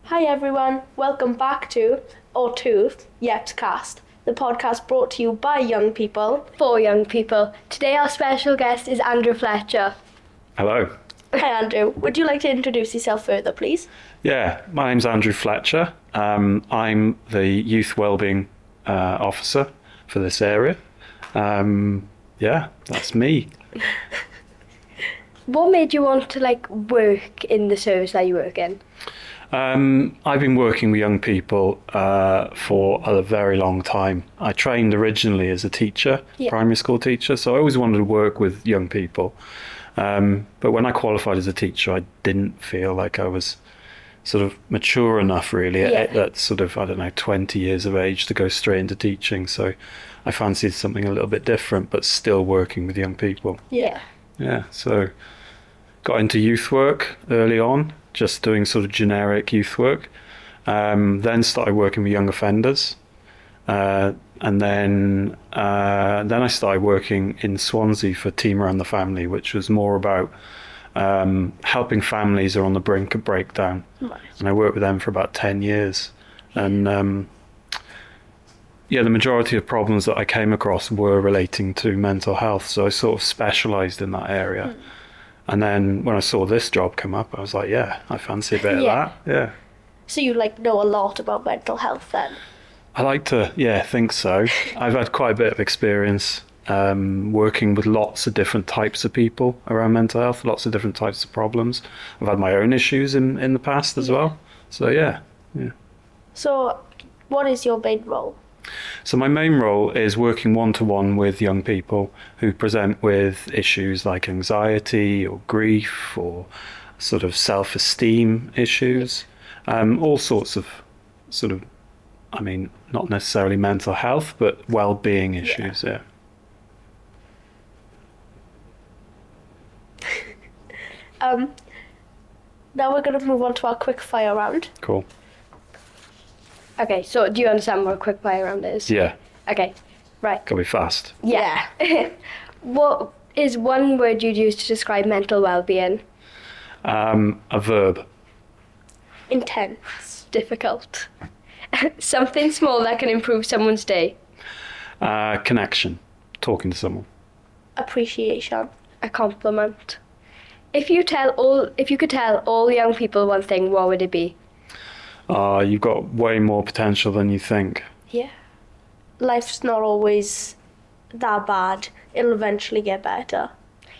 Hi everyone, welcome back to YEPSCast, the podcast brought to you by young people. For young people. Today our special guest is Andrew Fletcher. Hello. Hi Andrew, would you like to introduce yourself further please? Yeah, my name's Andrew Fletcher. I'm the Youth Wellbeing Officer for this area. Yeah, that's me. What made you want to work in the service that you work in? I've been working with young people for a very long time. I trained originally as a teacher, primary school teacher, so I always wanted to work with young people. But when I qualified as a teacher, I didn't feel like I was sort of mature enough really at sort of, 20 years of age to go straight into teaching. So I fancied something a little bit different, but still working with young people. Yeah. Yeah, so got into youth work early on, just doing sort of generic youth work. Then started working with young offenders. And then I started working in Swansea for Team Around the Family, which was more about helping families who are on the brink of breakdown. Right. And I worked with them for about 10 years. And the majority of problems that I came across were relating to mental health. So I sort of specialised in that area. And then when I saw this job come up, I was like, yeah, I fancy a bit of that. Yeah. So you know a lot about mental health then? I like to, think so. I've had quite a bit of experience working with lots of different types of people around mental health, lots of different types of problems. I've had my own issues in the past as well. So yeah. So what is your main role? So my main role is working one-to-one with young people who present with issues like anxiety or grief or sort of self-esteem issues, all sorts of not necessarily mental health, but well-being issues, yeah. Now we're going to move on to our quick fire round. Cool. Okay, so do you understand what a quick fire round is? Yeah. Okay, right. Gotta be fast. Yeah. What is one word you'd use to describe mental well-being? A verb. Intense. Difficult. Something small that can improve someone's day. Connection. Talking to someone. Appreciation. A compliment. If you could tell all young people one thing, what would it be? You've got way more potential than you think. Yeah. Life's not always that bad. It'll eventually get better.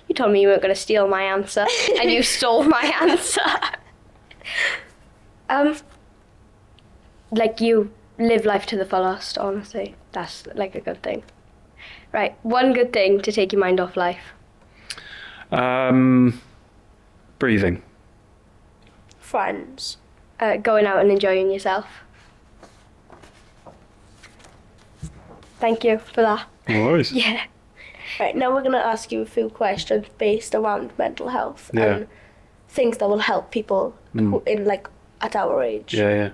You told me you weren't going to steal my answer, and you stole my answer. You live life to the fullest, honestly. That's a good thing. Right, one good thing to take your mind off life. Breathing. Friends. Going out and enjoying yourself. Thank you for that. No worries. Yeah. Right, now we're going to ask you a few questions based around mental health and things that will help people who at our age. Yeah.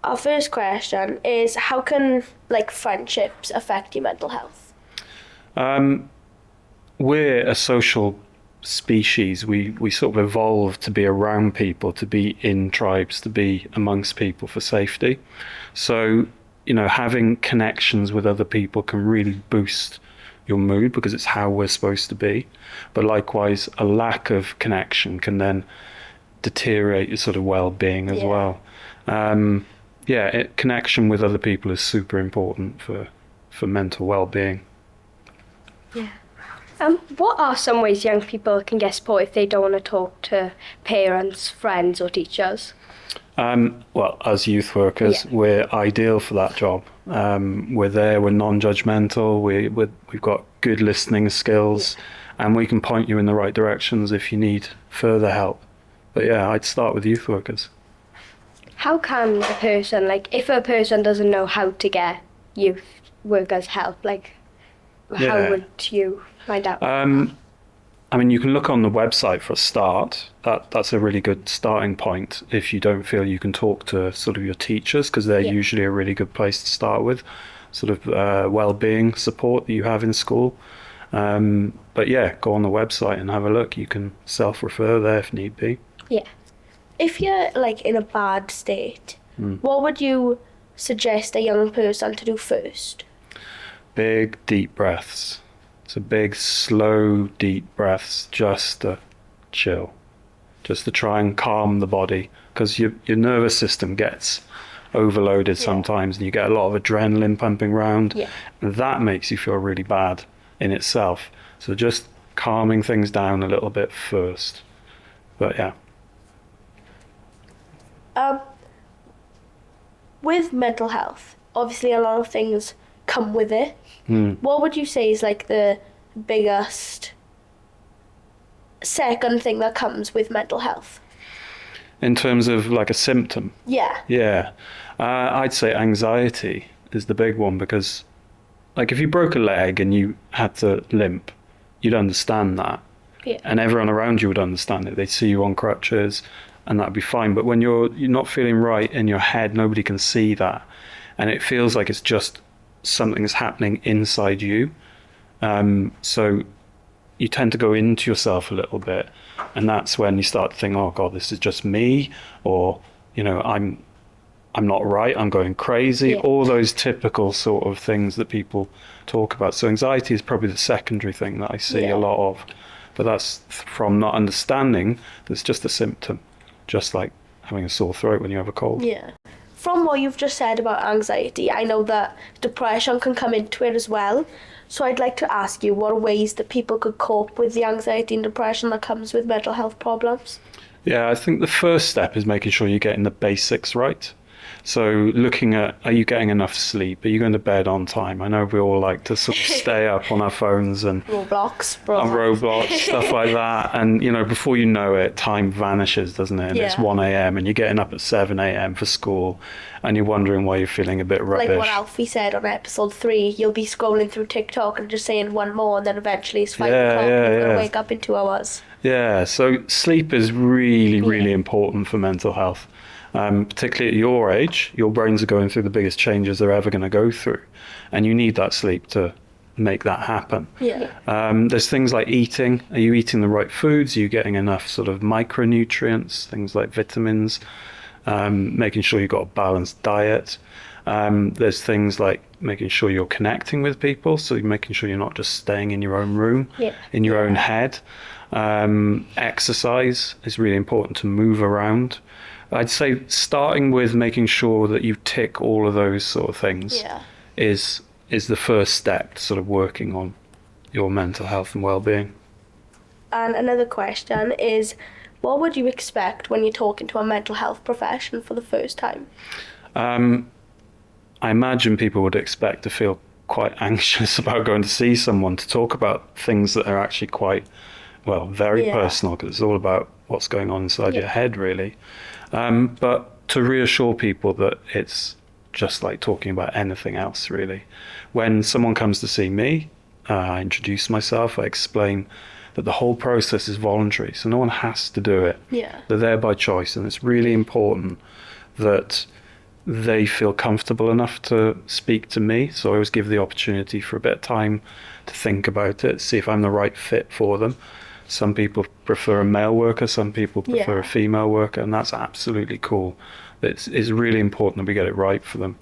Our first question is, how can friendships affect your mental health? We're a social species. We sort of evolved to be around people, to be in tribes, to be amongst people for safety. So, having connections with other people can really boost your mood because it's how we're supposed to be. But likewise, a lack of connection can then deteriorate your sort of well-being as well. Connection with other people is super important for mental well-being. Yeah. What are some ways young people can get support if they don't want to talk to parents, friends or teachers? Well, as youth workers, we're ideal for that job. We're there, we're non-judgmental, we've got good listening skills, and we can point you in the right directions if you need further help. But I'd start with youth workers. How can a person, if a person doesn't know how to get youth workers help, how would you find out? You can look on the website for a start. That's a really good starting point if you don't feel you can talk to sort of your teachers, because they're usually a really good place to start with, sort of well-being support that you have in school. Go on the website and have a look. You can self-refer there if need be. Yeah. If you're like in a bad state, what would you suggest a young person to do first? Big, deep breaths. So big, slow, deep breaths just to chill, just to try and calm the body, because your nervous system gets overloaded sometimes and you get a lot of adrenaline pumping around. Yeah. And that makes you feel really bad in itself. So just calming things down a little bit first. But yeah. With mental health, obviously a lot of things come with it. What would you say is like the biggest second thing that comes with mental health? In terms of like a symptom? Yeah. Yeah. I'd say anxiety is the big one, because like if you broke a leg and you had to limp, you'd understand that. Yeah. And everyone around you would understand it. They'd see you on crutches and that'd be fine. But when you're not feeling right in your head, nobody can see that. And it feels like it's just something's happening inside you. So you tend to go into yourself a little bit. And that's when you start to think, oh God, this is just me. Or, you know, I'm not right, I'm going crazy. Yeah. All those typical sort of things that people talk about. So anxiety is probably the secondary thing that I see a lot of. But that's from not understanding that's just a symptom. Just like having a sore throat when you have a cold. Yeah. From what you've just said about anxiety, I know that depression can come into it as well. So I'd like to ask you, what are ways that people could cope with the anxiety and depression that comes with mental health problems? Yeah, I think the first step is making sure you're getting the basics right. So looking at, are you getting enough sleep? Are you going to bed on time? I know we all like to sort of stay up on our phones and Roblox, stuff like that. And, you know, before you know it, time vanishes, doesn't it? And it's 1 a.m. and you're getting up at 7 a.m. for school and you're wondering why you're feeling a bit rubbish. Like what Alfie said on episode 3, you'll be scrolling through TikTok and just saying one more, and then eventually it's 5 o'clock and you're going to wake up in 2 hours. Yeah, so sleep is really, really important for mental health. Particularly at your age, your brains are going through the biggest changes they're ever going to go through. And you need that sleep to make that happen. Yeah. There's things like eating. Are you eating the right foods? Are you getting enough sort of micronutrients, things like vitamins? Making sure you've got a balanced diet. There's things like making sure you're connecting with people. So you're making sure you're not just staying in your own room, in your own head. Exercise is really important, to move around. I'd say starting with making sure that you tick all of those sort of things is the first step to sort of working on your mental health and well-being. And another question is, what would you expect when you're talking to a mental health professional for the first time? I imagine people would expect to feel quite anxious about going to see someone to talk about things that are actually quite, well, very personal, because it's all about what's going on inside your head, really. But to reassure people that it's just like talking about anything else, really. When someone comes to see me, I introduce myself, I explain that the whole process is voluntary, so no one has to do it. Yeah. They're there by choice, and it's really important that they feel comfortable enough to speak to me. So I always give the opportunity for a bit of time to think about it, see if I'm the right fit for them. Some people prefer a male worker, some people prefer a female worker, and that's absolutely cool. It's really important that we get it right for them.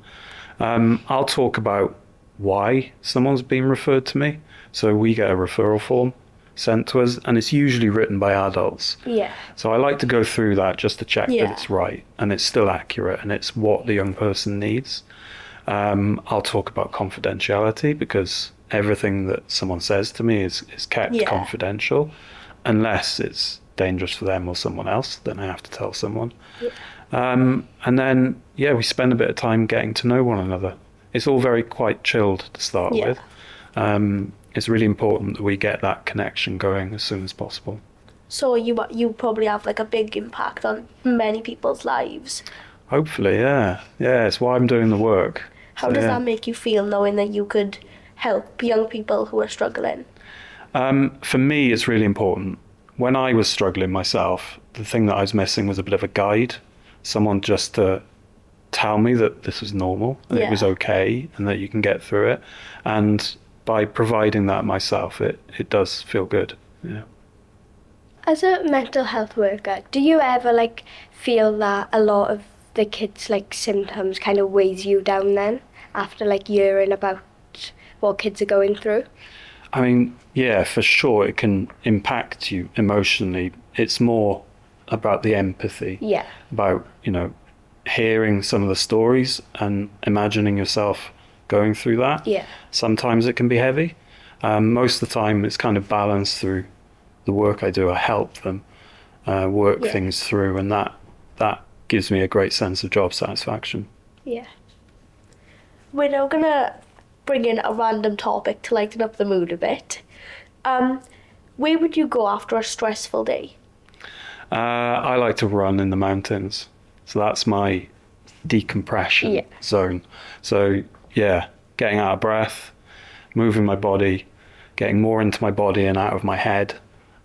I'll talk about why someone's been referred to me. So we get a referral form sent to us, and it's usually written by adults. Yeah. So I like to go through that just to check that it's right and it's still accurate and it's what the young person needs. I'll talk about confidentiality, because everything that someone says to me is kept confidential, unless it's dangerous for them or someone else, then I have to tell someone. And then, we spend a bit of time getting to know one another. It's all very quite chilled to start with. It's really important that we get that connection going as soon as possible. So you probably have like a big impact on many people's lives. Hopefully, yeah. It's why I'm doing the work. How does that make you feel, knowing that you could help young people who are struggling? For me, it's really important. When I was struggling myself, the thing that I was missing was a bit of a guide. Someone just to tell me that this was normal and it was okay and that you can get through it. And by providing that myself, it does feel good. Yeah. As a mental health worker, do you ever like feel that a lot of the kids' like symptoms kind of weighs you down then after like hearing about what kids are going through? I mean, yeah, for sure, it can impact you emotionally. It's more about the empathy. Yeah. About, hearing some of the stories and imagining yourself going through that. Yeah. Sometimes it can be heavy. Most of the time it's kind of balanced through the work I do. I help them work things through, and that gives me a great sense of job satisfaction. Yeah. We're now going to bring in a random topic to lighten up the mood a bit. Where would you go after a stressful day? I like to run in the mountains. So that's my decompression zone. So, yeah, getting out of breath, moving my body, getting more into my body and out of my head.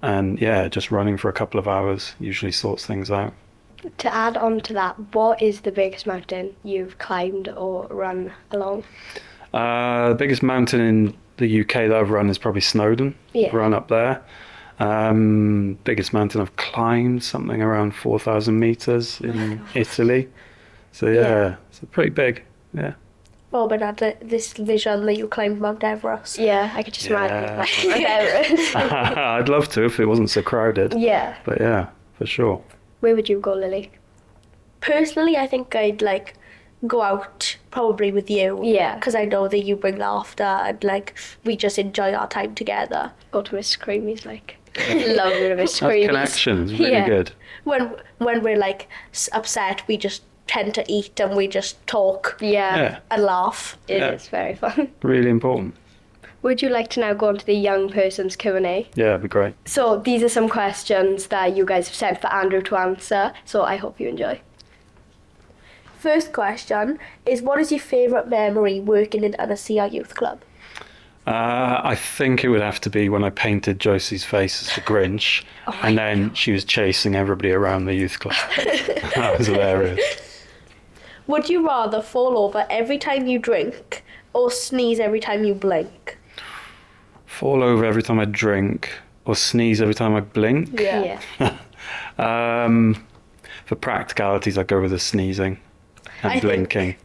And, yeah, just running for a couple of hours usually sorts things out. To add on to that, what is the biggest mountain you've climbed or run along? The biggest mountain in the UK that I've run is probably Snowdon. Yeah. Run up there. Biggest mountain I've climbed, something around 4,000 meters in Italy. So yeah, it's pretty big. Yeah. Robin had this vision that you climbed Mount Everest. Yeah, I could just imagine Mount Everest. I'd love to if it wasn't so crowded. Yeah. But yeah, for sure. Where would you go, Lily? Personally, I think I'd like go out probably with you. Yeah. Because I know that you bring laughter and like we just enjoy our time together. Go to Miss Creamy's, like. Love it, Miss Creamy's. That's connection. It's really good. When we're like upset, we just tend to eat and we just talk. Yeah. And laugh. It is very fun. Really important. Would you like to now go on to the young person's Q&A? Yeah, that'd be great. So these are some questions that you guys have sent for Andrew to answer, so I hope you enjoy. First question is, what is your favourite memory working in Anasea Youth Club? I think it would have to be when I painted Josie's face as the Grinch, and then she was chasing everybody around the youth club. That was hilarious. Would you rather fall over every time you drink or sneeze every time you blink? Fall over every time I drink or sneeze every time I blink? Yeah. For practicalities, I'd go with the sneezing and blinking.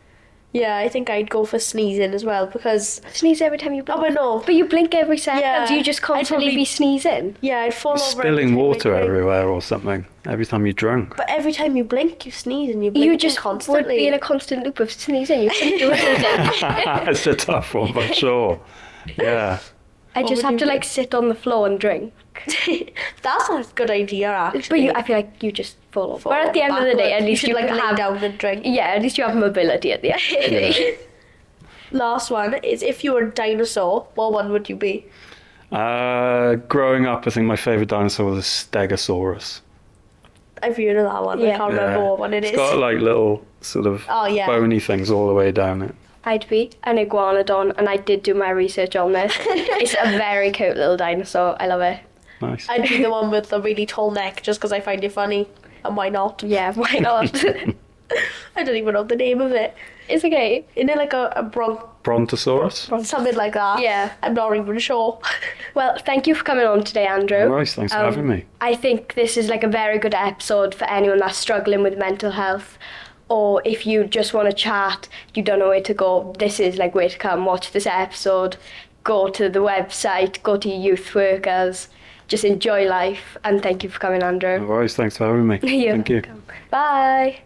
I think I'd go for sneezing as well because... Sneeze every time you blink? Oh, but no. But you blink every second, Yeah. you just constantly probably- be sneezing? Yeah, I'd fall over every Spilling time I water drink. everywhere or something every time you drunk. But every time you blink, you sneeze and you blink You just constantly. would be in a constant loop of sneezing. You couldn't do anything. It's a tough one, for sure. Yeah. I What just would have to you like sit on the floor and drink. That's a good idea, But actually. I feel like you just fall over. Fall But at the end of the day, at backwards. least you you should like lay have... down and drink. Yeah, at least you have mobility at the end of the day. Last one is, if you were a dinosaur, what one would you be? Growing up, I think my favourite dinosaur was a Stegosaurus. I've heard of that one. I Yeah. can't remember what one it is. It's got like little sort of Oh, yeah. bony things all the way down it. I'd be an iguanodon, and I did do my research on this. It's a very cute little dinosaur. I love it. Nice. I'd be the one with the really tall neck just because I find it funny. And why not? Yeah, why not? I don't even know the name of it. It's okay. Isn't it like a Brontosaurus? something like that? Yeah. I'm not even sure. Well, thank you for coming on today, Andrew. Nice, thanks for having me. I think this is like a very good episode for anyone that's struggling with mental health, or if you just want to chat, you don't know where to go, this is like where to come, watch this episode, go to the website, go to your youth workers, just enjoy life, and thank you for coming, Andrew. No worries, thanks for having me. You're Thank you. welcome. Bye.